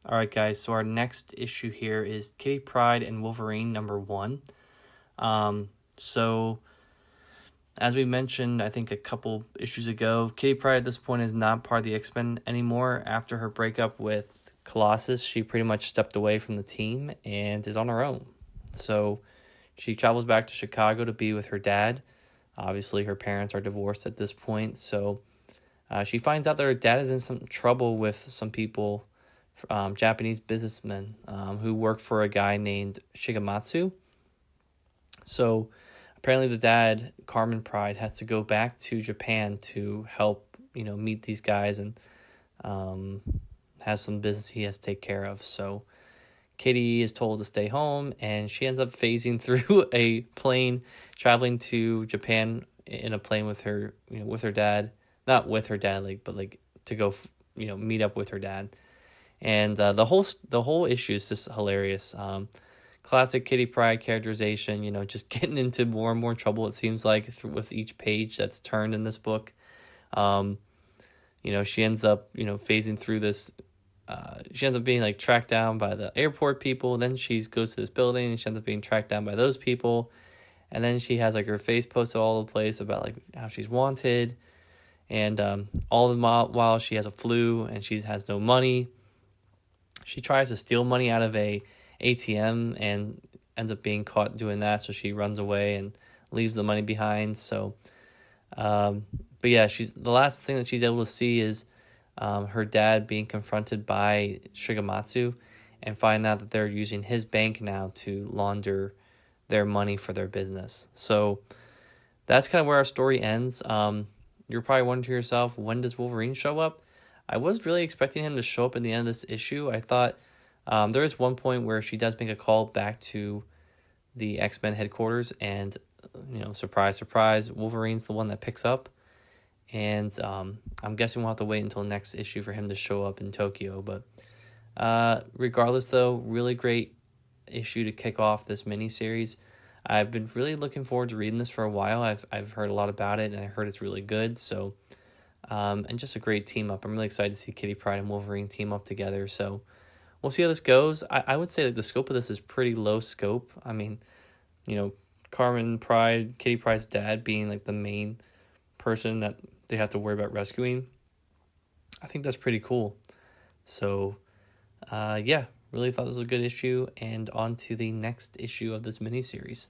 All right, guys. So our next issue here is Kitty Pryde and Wolverine #1. So as we mentioned, I think a couple issues ago, Kitty Pryde at this point is not part of the X-Men anymore. After her breakup with Colossus, she pretty much stepped away from the team and is on her own. So she travels back to Chicago to be with her dad. Obviously, her parents are divorced at this point, so she finds out that her dad is in some trouble with some people, Japanese businessmen who work for a guy named Shigematsu. So apparently the dad, Carmen Pryde, has to go back to Japan to help, meet these guys and has some business he has to take care of. So Kitty is told to stay home, and she ends up phasing through a plane, traveling to Japan in a plane with her, with her dad. Not with her dad, but to go, meet up with her dad. And the whole issue is just hilarious. Classic Kitty Pryde characterization, just getting into more and more trouble, it seems like, with each page that's turned in this book. She ends up, phasing through this. She ends up being tracked down by the airport people. Then she goes to this building and she ends up being tracked down by those people. And then she has her face posted all over the place about how she's wanted. And all the while she has a flu and she has no money. She tries to steal money out of a ATM and ends up being caught doing that. So she runs away and leaves the money behind. So, but yeah, the last thing that she's able to see is her dad being confronted by Shigematsu and find out that they're using his bank now to launder their money for their business. So that's kind of where our story ends. You're probably wondering to yourself, when does Wolverine show up? I was really expecting him to show up in the end of this issue. I thought there is one point where she does make a call back to the X-Men headquarters, and surprise, surprise, Wolverine's the one that picks up. And I'm guessing we'll have to wait until next issue for him to show up in Tokyo. But regardless, though, really great issue to kick off this miniseries. I've been really looking forward to reading this for a while. I've heard a lot about it, and I heard it's really good. So, and just a great team up. I'm really excited to see Kitty Pryde and Wolverine team up together. So we'll see how this goes. I would say that the scope of this is pretty low scope. I mean, Carmen Pryde, Kitty Pryde's dad being the main person that they have to worry about rescuing. I think that's pretty cool. So, yeah, really thought this was a good issue, and on to the next issue of this miniseries.